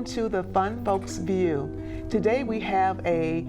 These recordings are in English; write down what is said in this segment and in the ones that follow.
welcome to the Fun Folks View. Today we have a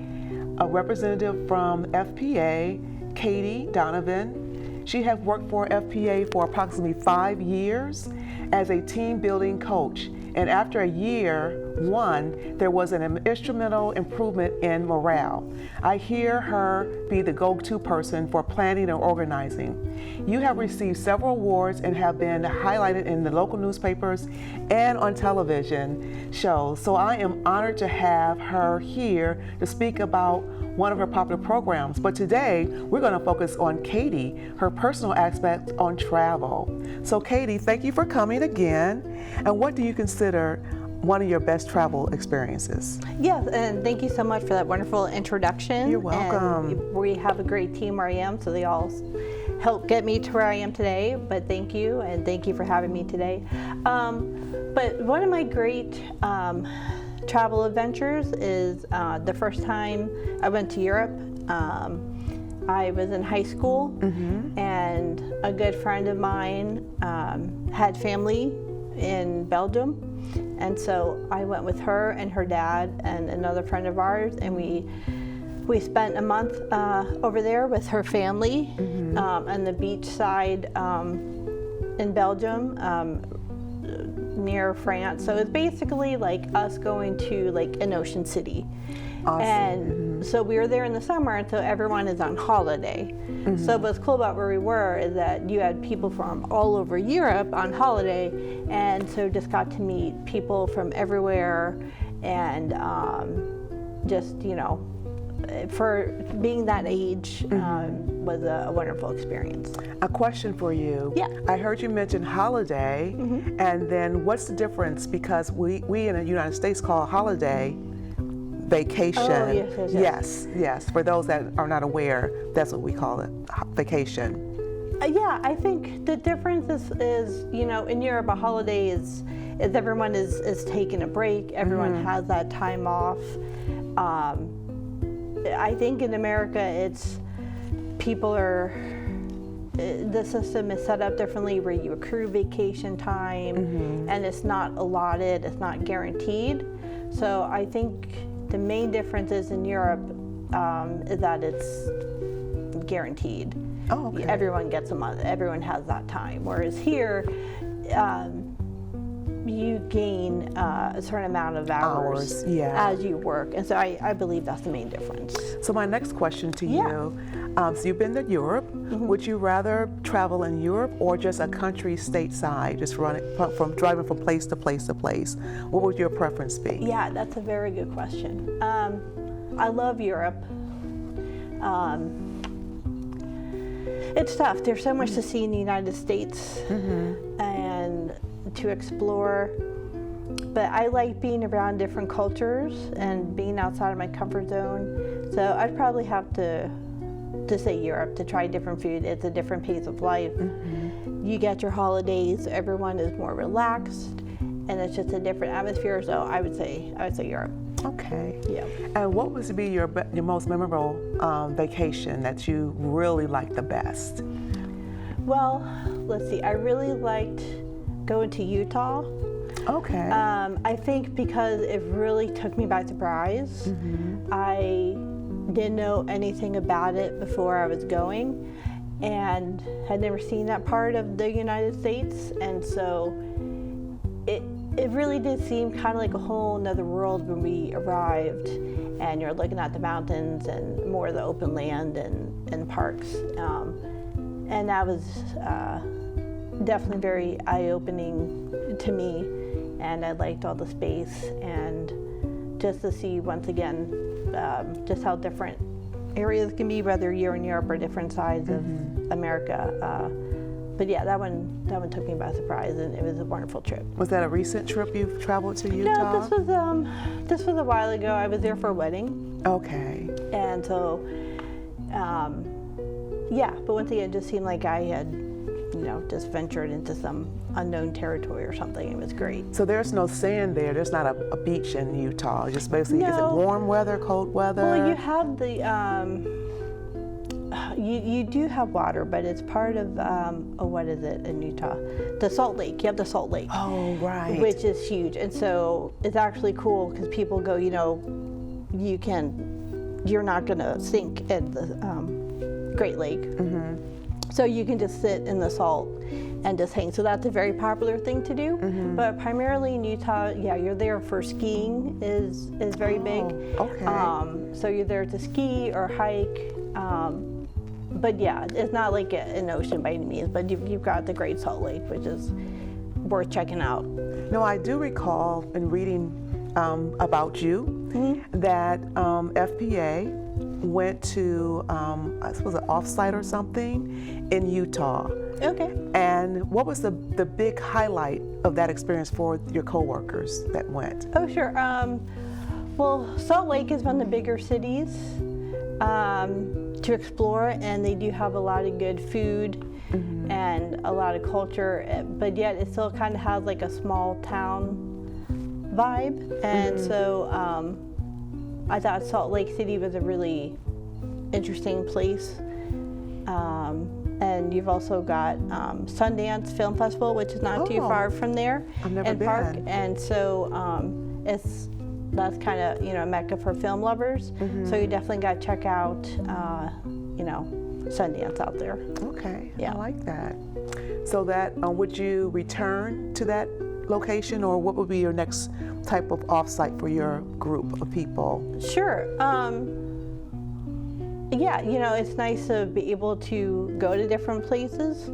representative from FPA, Katie Donovan. She has worked for FPA for approximately 5 years as a team building coach. And after year 1, there was an instrumental improvement in morale. I hear her be the go-to person for planning and organizing. You have received several awards and have been highlighted in the local newspapers and on television shows. So I am honored to have her here to speak about one of her popular programs. But today, we're going to focus on Katie, her personal aspects on travel. So Katie, thank you for coming again. And what do you consider one of your best travel experiences? Yes, and thank you so much for that wonderful introduction. You're welcome. And we have a great team where I am, so they all helped get me to where I am today. But thank you, and thank you for having me today. But one of my great travel adventures is the first time I went to Europe. I was in high school, and a good friend of mine had family in Belgium, and so I went with her and her dad and another friend of ours, and we spent a month over there with her family on the beach side in Belgium, near France. So it's basically like us going to like an ocean city. Awesome. And so we were there in the summer, and so everyone is on holiday. So what's cool about where we were is that you had people from all over Europe on holiday, and so just got to meet people from everywhere, and just, you know, for being that age was a wonderful experience. A question for you. Yeah. I heard you mention holiday, and then what's the difference? Because we in the United States call holiday vacation. Oh, Yes. For those that are not aware, that's what we call it, vacation. Yeah, I think the difference is, you know, in Europe, a holiday is everyone is taking a break. Everyone has that time off. I think in America, it's the system is set up differently where you accrue vacation time, and it's not allotted, it's not guaranteed. So I think the main difference is in Europe is that it's guaranteed. Oh, okay. Everyone gets a month, everyone has that time. Whereas here, you gain a certain amount of hours as you work. And so I believe that's the main difference. So my next question to you, so you've been to Europe. Would you rather travel in Europe or just a country stateside, just from driving from place to place to place? What would your preference be? Yeah, that's a very good question. I love Europe. It's tough. There's so much to see in the United States and to explore, but I like being around different cultures and being outside of my comfort zone. So I'd probably have to say Europe, to try different food. It's a different pace of life. You get your holidays, everyone is more relaxed, and it's just a different atmosphere. So I would say Europe. Okay. Yeah. And what would be your most memorable vacation that you really liked the best? Well, let's see. I really liked going to Utah. Okay. I think because it really took me by surprise. I didn't know anything about it before I was going, and had never seen that part of the United States, and so it really did seem kind of like a whole nother world when we arrived, and you're looking at the mountains and more of the open land and parks, and that was definitely very eye-opening to me, and I liked all the space, and just to see once again just how different areas can be, whether you're in Europe or different sides of America. But yeah, that one took me by surprise, and it was a wonderful trip. Was that a recent trip you've traveled to Utah? No, this was a while ago. I was there for a wedding. Okay. And so, yeah, but once again, it just seemed like I had, just ventured into some unknown territory or something. It was great. So there's no sand there. There's not a beach in Utah. Just basically, No. Is it warm weather, cold weather? Well, you have the you do have water, but it's part of, what is it in Utah? The Salt Lake. You have the Salt Lake. Oh, right. Which is huge. And so it's actually cool because people go, you're not going to sink at the Great Lake. So you can just sit in the salt and just hang. So that's a very popular thing to do. But primarily in Utah, you're there for skiing is very big. Okay. So you're there to ski or hike. But it's not like an ocean by any means, but you've got the Great Salt Lake, which is worth checking out. No, I do recall in reading about you that FPA went to, I suppose, an offsite or something in Utah. Okay. And what was the big highlight of that experience for your coworkers that went? Oh, sure. Well, Salt Lake is one of the bigger cities to explore, and they do have a lot of good food and a lot of culture, but yet it still kind of has like a small town vibe. And so I thought Salt Lake City was a really interesting place. And you've also got Sundance Film Festival, which is not too far from there. I've never been. Park. And so that's kind of a mecca for film lovers. So you definitely got to check out Sundance out there. Okay, Yeah. I like that. So that would you return to that location, or what would be your next type of offsite for your group of people? Sure. It's nice to be able to go to different places.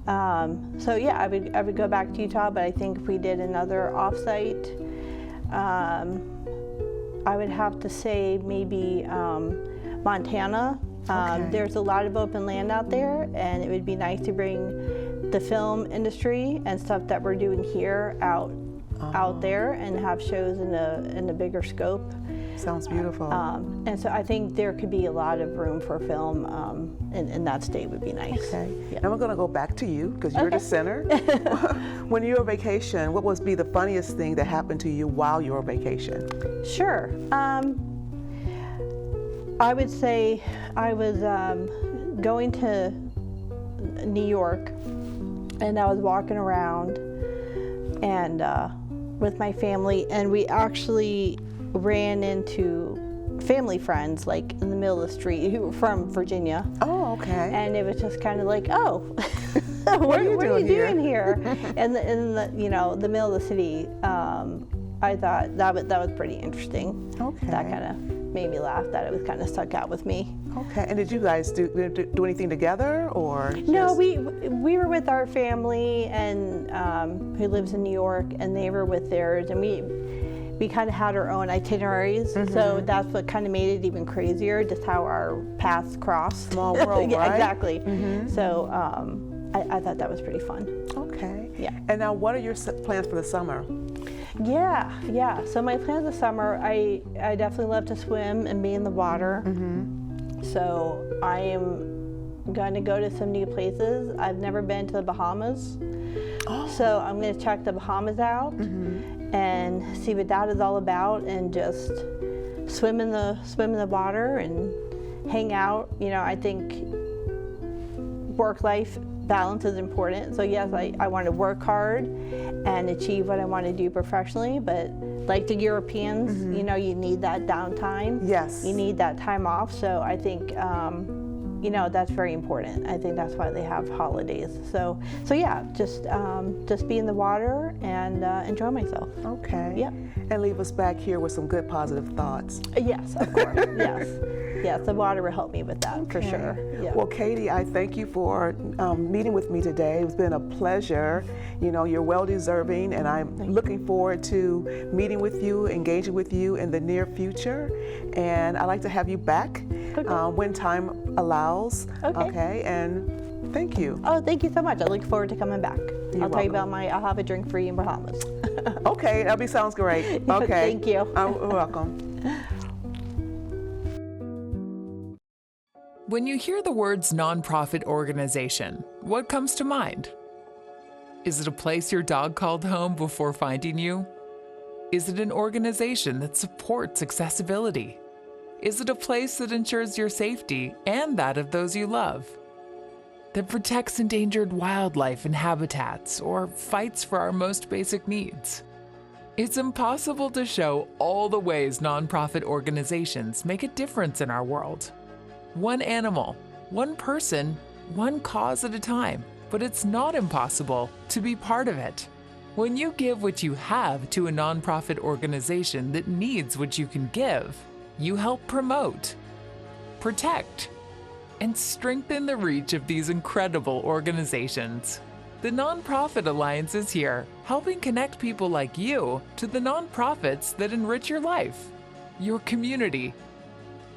I would go back to Utah, but I think if we did another offsite, I would have to say maybe Montana. There's a lot of open land out there, and it would be nice to bring the film industry and stuff that we're doing here out there and have shows in a bigger scope. Sounds beautiful. And so I think there could be a lot of room for film in that state would be nice. Okay. Yeah. Now we're going to go back to you because you're the center. When you're on vacation, what would be the funniest thing that happened to you while you were on vacation? Sure. I would say I was going to New York, and I was walking around and with my family, and we actually ran into family friends like in the middle of the street who were from Virginia. Oh, okay. And it was just kind of like, oh, what are you doing here? in the the middle of the city. I thought that was pretty interesting. Okay. That kind of made me laugh. That it was kind of stuck out with me. Okay. And did you guys do anything together, or? No, we were with our family and who lives in New York, and they were with theirs, and we kind of had our own itineraries, so that's what kind of made it even crazier, just how our paths crossed. Small world, yeah, right? Exactly. So I thought that was pretty fun. Okay. Yeah. And now, what are your plans for the summer? Yeah. So my plans this summer, I definitely love to swim and be in the water. So I am going to go to some new places. I've never been to the Bahamas. So I'm going to check the Bahamas out and see what that is all about, and just swim in the water and hang out. I think work-life balance is important. So yes, I want to work hard and achieve what I want to do professionally, but like the Europeans, you need that downtime. Yes. You need that time off. So I think that's very important. I think that's why they have holidays. So yeah, just be in the water and enjoy myself. Okay. Yep. And leave us back here with some good positive thoughts. Yes, of course. Yes, the water will help me with that for sure. Yeah. Well, Katie, I thank you for meeting with me today. It's been a pleasure. You're well deserving, and I'm looking forward to meeting with you, engaging with you in the near future. And I'd like to have you back when time allows. Okay. And thank you. Oh, thank you so much. I look forward to coming back. I'll tell you about I'll have a drink for you in Bahamas. Okay, that sounds great. Okay. Thank you. You're welcome. When you hear the words nonprofit organization, what comes to mind? Is it a place your dog called home before finding you? Is it an organization that supports accessibility? Is it a place that ensures your safety and that of those you love? That protects endangered wildlife and habitats or fights for our most basic needs? It's impossible to show all the ways nonprofit organizations make a difference in our world. One animal, one person, one cause at a time, but it's not impossible to be part of it. When you give what you have to a nonprofit organization that needs what you can give, you help promote, protect, and strengthen the reach of these incredible organizations. The Nonprofit Alliance is here, helping connect people like you to the nonprofits that enrich your life, your community,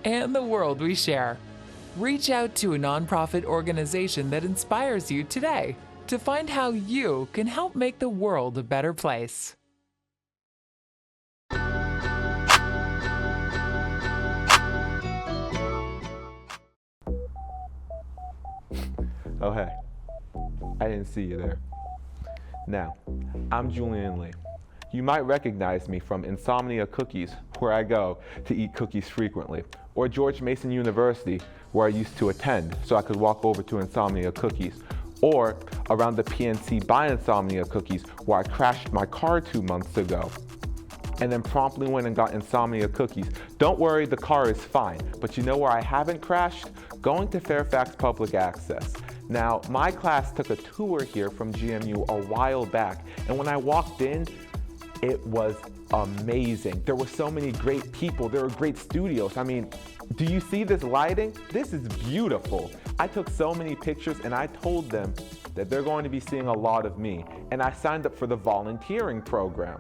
and the world we share. Reach out to a nonprofit organization that inspires you today to find how you can help make the world a better place. Oh, hey, I didn't see you there. Now, I'm Julian Lee. You might recognize me from Insomnia Cookies, where I go to eat cookies frequently, or George Mason University, where I used to attend so I could walk over to Insomnia Cookies, or around the PNC by Insomnia Cookies, where I crashed my car 2 months ago and then promptly went and got Insomnia Cookies. Don't worry, the car is fine. But you know where I haven't crashed? Going to Fairfax Public Access. Now, my class took a tour here from GMU a while back, and when I walked in, it was amazing. There were so many great people. There were great studios. I mean, do you see this lighting? This is beautiful. I took so many pictures and I told them that they're going to be seeing a lot of me, and I signed up for the volunteering program.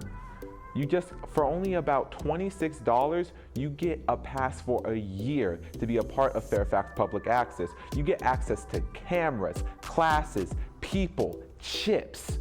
For only about $26, you get a pass for a year to be a part of Fairfax Public Access. You get access to cameras, classes, people, chips.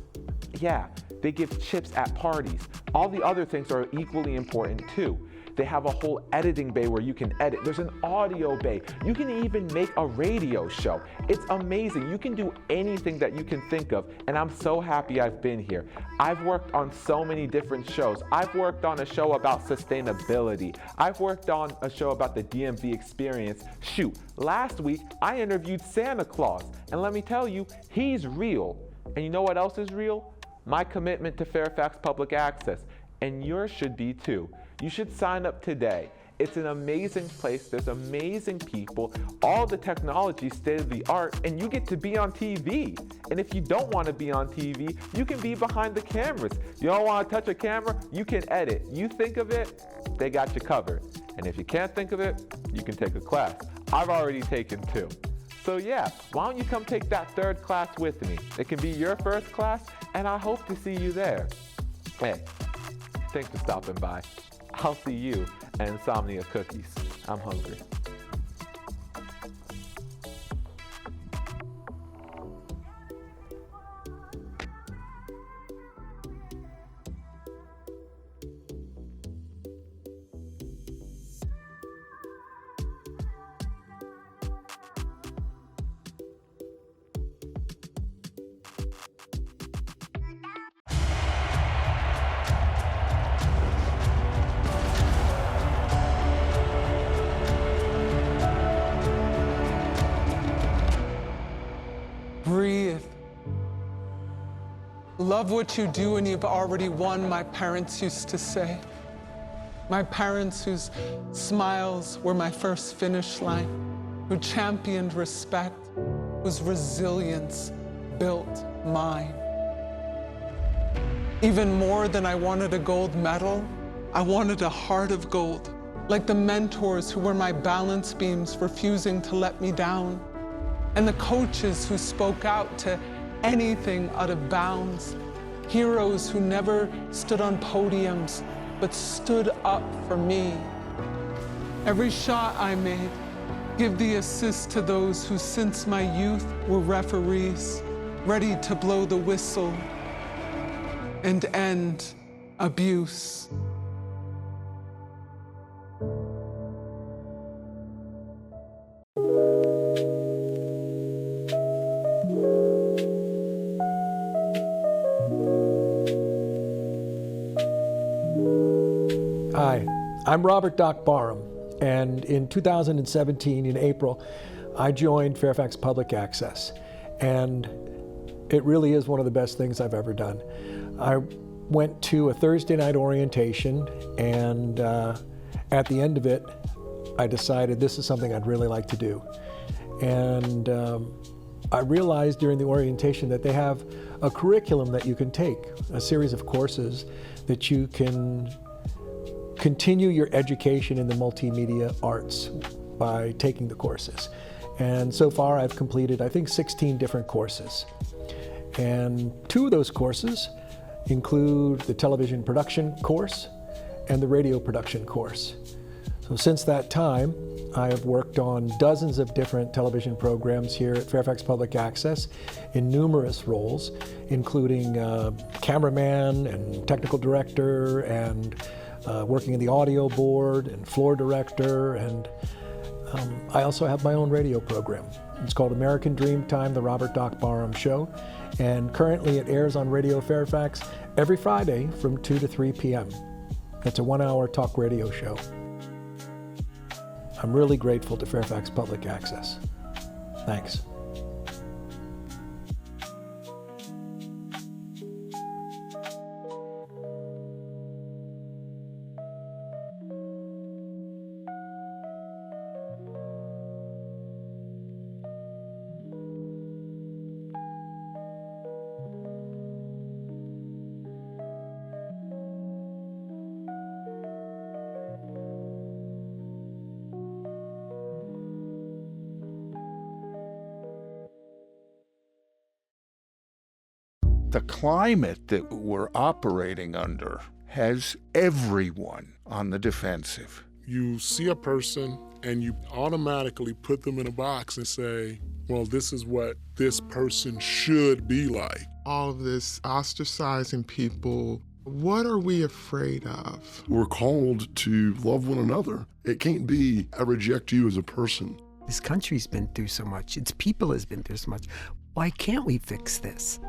Yeah, they give chips at parties. All the other things are equally important too. They have a whole editing bay where you can edit. There's an audio bay. You can even make a radio show. It's amazing. You can do anything that you can think of, and I'm so happy I've been here. I've worked on so many different shows. I've worked on a show about sustainability. I've worked on a show about the DMV experience. Shoot, last week I interviewed Santa Claus, and let me tell you, he's real. And you know what else is real? My commitment to Fairfax Public Access, and yours should be too. You should sign up today. It's an amazing place. There's amazing people. All the technology state of the art, and you get to be on TV. And if you don't want to be on TV, you can be behind the cameras. You don't want to touch a camera, you can edit. You think of it, they got you covered. And if you can't think of it, you can take a class. I've already taken 2. So yeah, why don't you come take that 3rd class with me? It can be your first class, and I hope to see you there. Hey, thanks for stopping by. I'll see you at Insomnia Cookies. I'm hungry. Breathe. Love what you do and you've already won, my parents used to say. My parents whose smiles were my first finish line, who championed respect, whose resilience built mine. Even more than I wanted a gold medal, I wanted a heart of gold, like the mentors who were my balance beams, refusing to let me down. And the coaches who spoke out to anything out of bounds. Heroes who never stood on podiums, but stood up for me. Every shot I made, give the assist to those who since my youth were referees, ready to blow the whistle and end abuse. Hi, I'm Robert Doc Barham, And in 2017, in April, I joined Fairfax Public Access. And it really is one of the best things I've ever done. I went to a Thursday night orientation, and at the end of it, I decided this is something I'd really like to do. And I realized during the orientation that they have a curriculum that you can take, a series of courses that you can continue your education in the multimedia arts by taking the courses. And so far I've completed, I think, 16 different courses. And 2 of those courses include the television production course and the radio production course. So since that time, I have worked on dozens of different television programs here at Fairfax Public Access in numerous roles, including cameraman and technical director, and working in the audio board and floor director, and I also have my own radio program. It's called American Dreamtime, the Robert Doc Barham Show, and currently it airs on Radio Fairfax every Friday from 2 to 3 p.m. It's a 1-hour talk radio show. I'm really grateful to Fairfax Public Access. Thanks. The climate that we're operating under has everyone on the defensive. You see a person and you automatically put them in a box and say, well, this is what this person should be like. All of this ostracizing people, what are we afraid of? We're called to love one another. It can't be, I reject you as a person. This country's been through so much. Its people has been through so much. Why can't we fix this?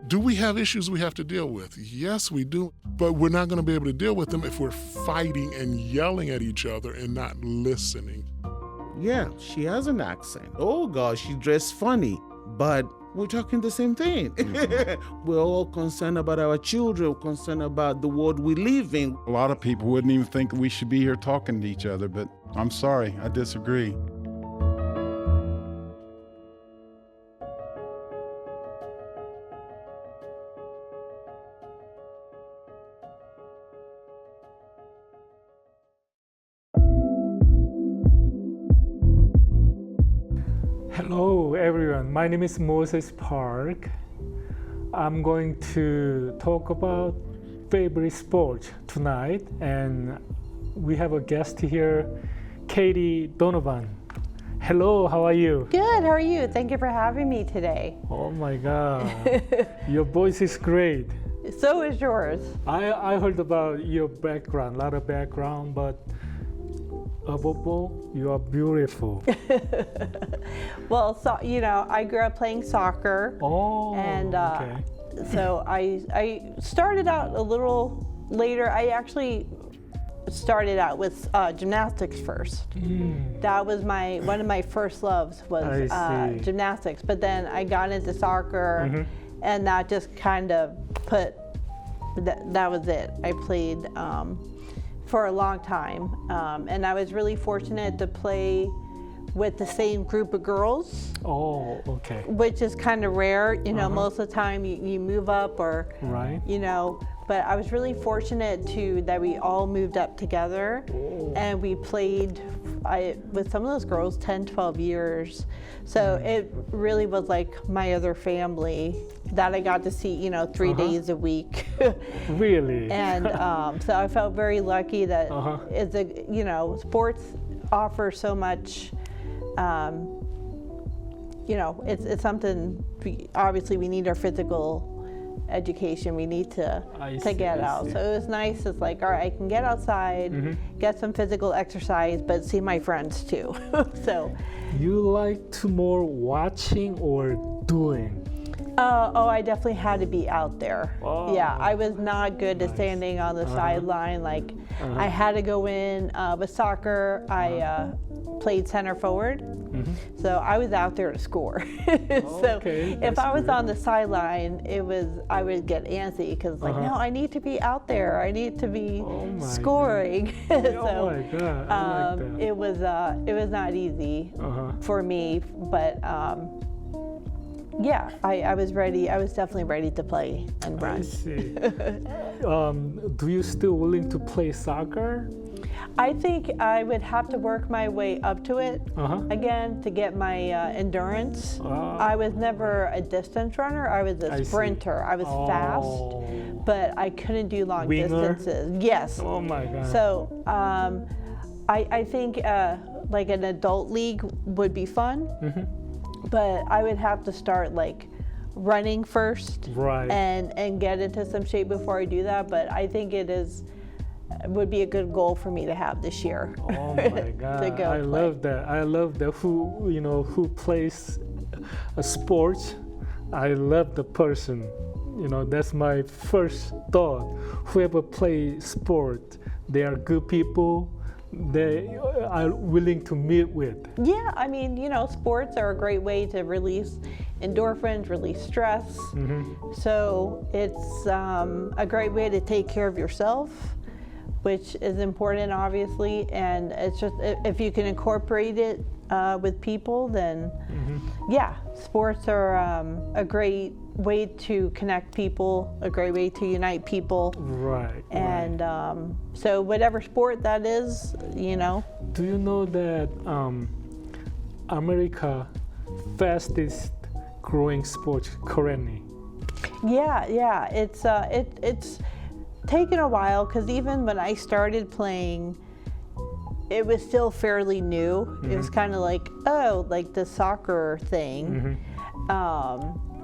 Do we have issues we have to deal with? Yes, we do. But we're not going to be able to deal with them if we're fighting and yelling at each other and not listening. Yeah, she has an accent. Oh gosh, she dressed funny, but we're talking the same thing. We're all concerned about our children, concerned about the world we live in. A lot of people wouldn't even think we should be here talking to each other, but I'm sorry, I disagree. Hello everyone, my name is Moses Park. I'm going to talk about favorite sport tonight, and we have a guest here, Katie Donovan. Hello, how are you? Good, how are you? Thank you for having me today. Oh my God, your voice is great. So is yours. I heard about your background, a lot of background, but above all, you are beautiful. Well, so, you know, I grew up playing soccer. Oh, and okay. So I started out a little later. I actually started out with gymnastics first. That was one of my first loves was gymnastics. But then I got into soccer, and that just kind of that was it. I played for a long time, and I was really fortunate to play with the same group of girls. Oh, okay. Which is kind of rare, you know. Most of the time you move up, or you know. But I was really fortunate that we all moved up together, and we played with some of those girls 10, 12 years. So it really was like my other family that I got to see, you know, 3 days a week. Really? And so I felt very lucky that it's you know, sports offer so much. You know, it's something. Obviously, we need our physical education. We need to get out. So it was nice. It's like, all right, I can get outside, get some physical exercise, but see my friends too. So you like to more watching or doing? I definitely had to be out there. Oh, Yeah, I was not good at standing on the sideline. Like, I had to go in. With soccer, I played center forward. So I was out there to score. So if I was on the sideline, I would get antsy because like, no, I need to be out there. I need to be scoring. So my God, I like that. it was not easy for me, but yeah, I was ready. I was definitely ready to play and run. I see. Do you still willing to play soccer? I think I would have to work my way up to it again to get my endurance. I was never a distance runner. I was a sprinter. I was fast, but I couldn't do long distances. Yes. Oh my God. So I think like an adult league would be fun, but I would have to start like running first and get into some shape before I do that. But I think would be a good goal for me to have this year. Oh my God! To go I love that. I love that. Who plays a sport? I love the person. That's my first thought. Whoever plays sport, they are good people. They are willing to meet with. Yeah, I mean, sports are a great way to release endorphins, release stress. So it's a great way to take care of yourself, which is important, obviously. And it's just, if you can incorporate it with people, then yeah, sports are a great way to connect people, a great way to unite people. Right. And so whatever sport that is, Do you know that America fastest growing sport currently? Yeah. It's taken a while because even when I started playing, it was still fairly new. It was kind of like, like the soccer thing.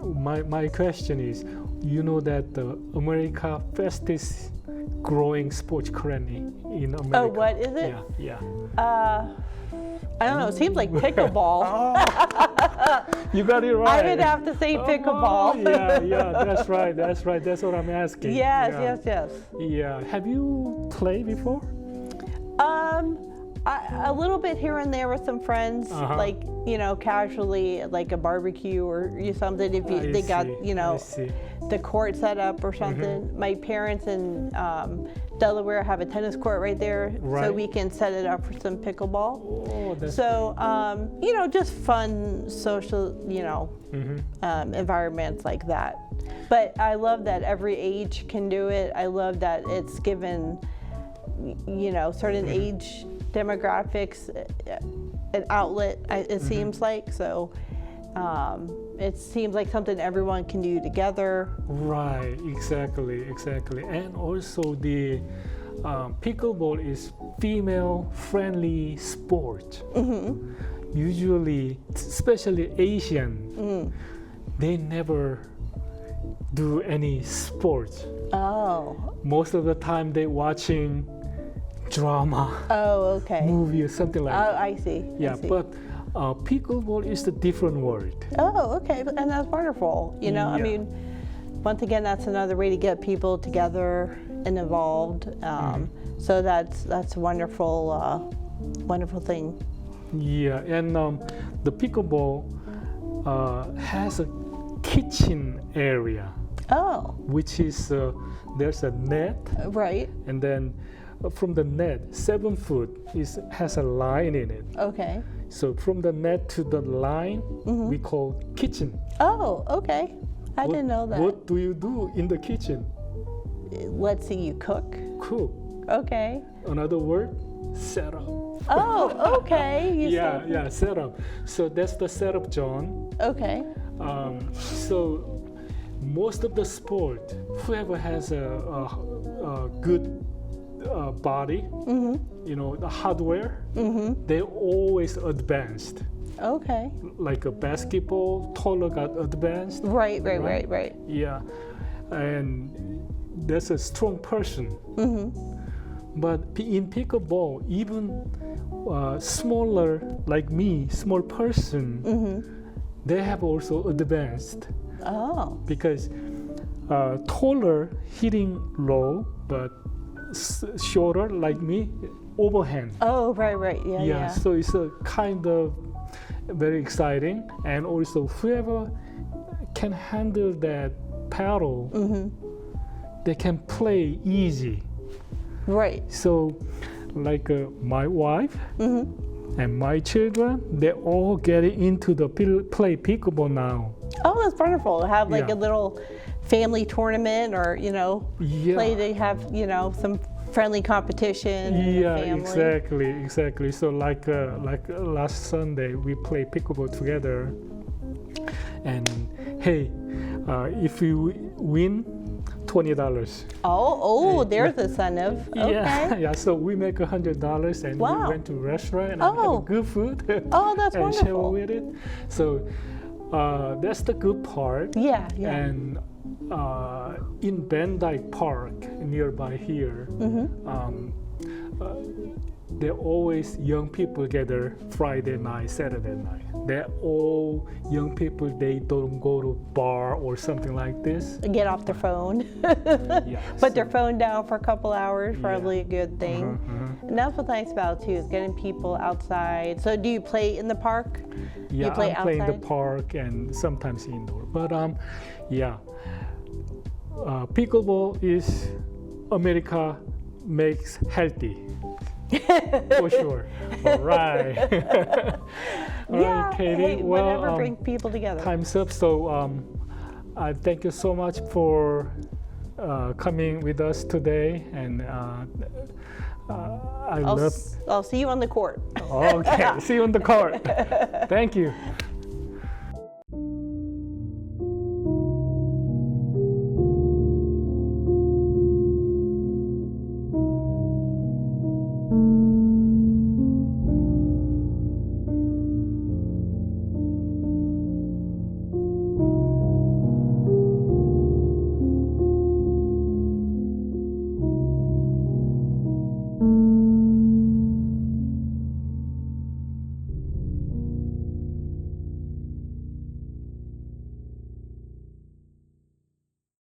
My question is, you know that the America fastest growing sport currently in America? Oh, what is it? Yeah. I don't know. It seems like pickleball. You got it right. I would have to say pickleball. Yeah. That's right. That's what I'm asking. Yes. Yeah. Have you played before? A little bit here and there with some friends, like casually, like a barbecue or something. If they got the court set up or something. My parents in Delaware have a tennis court right there, so we can set it up for some pickleball. Oh, that's so just fun social environments like that. But I love that every age can do it. I love that it's given certain age demographics an outlet, it seems like. So it seems like something everyone can do together. Right, exactly. And also the pickleball is female-friendly sport. Usually, especially Asian, they never do any sport. Most of the time they watching drama. Movie or something like that. I see. Yeah, but pickleball is a different word. Okay, and that's wonderful. I mean, once again, that's another way to get people together and involved. So that's a wonderful, wonderful thing. Yeah, and the pickleball has a kitchen area. Which is there's a net. Right. And then from the net, 7 foot has a line in it. Okay. So from the net to the line, we call kitchen. Okay. I didn't know that. What do you do in the kitchen? Let's see, you cook? Cook. Okay. Another word, setup. Okay. Yeah, setup. So that's the setup zone. Okay. So most of the sport, whoever has a good body, the hardware, they always advanced. Okay. Like a basketball, taller got advanced. Right. Yeah, and that's a strong person. But in pickleball, even smaller, like me, small person, they have also advanced. Oh. Because taller hitting low, but shorter like me, overhand. Oh, right. Yeah. So it's a kind of very exciting, and also whoever can handle that paddle, they can play easy. Right. So, like my wife and my children, they all getting into the play pickleball now. Oh, that's wonderful to have like a little family tournament, or play to have some friendly competition. Yeah, in the family. exactly. So like last Sunday we played pickleball together, and hey, if you win, $20. Oh, there's a incentive. Okay. Yeah. So we make $100, and we went to a restaurant and had good food. Oh, that's and wonderful. share with it. So that's the good part. Yeah. And in Van Dyke Park, nearby here, they're always young people gather Friday night, Saturday night. They're all young people. They don't go to bar or something like this. Get off their phone. Put their phone down for a couple hours, probably a good thing. And that's what's nice about it too, is getting people outside. So do you play in the park? Yeah, you play I'm outside? playing the park and sometimes indoor. But pickleball is America makes healthy. For sure. All right. All right, Katie. Hey, well, whatever brings people together. Time's up. So I thank you so much for coming with us today, and I'll see you on the court. Okay. See you on the court. Thank you.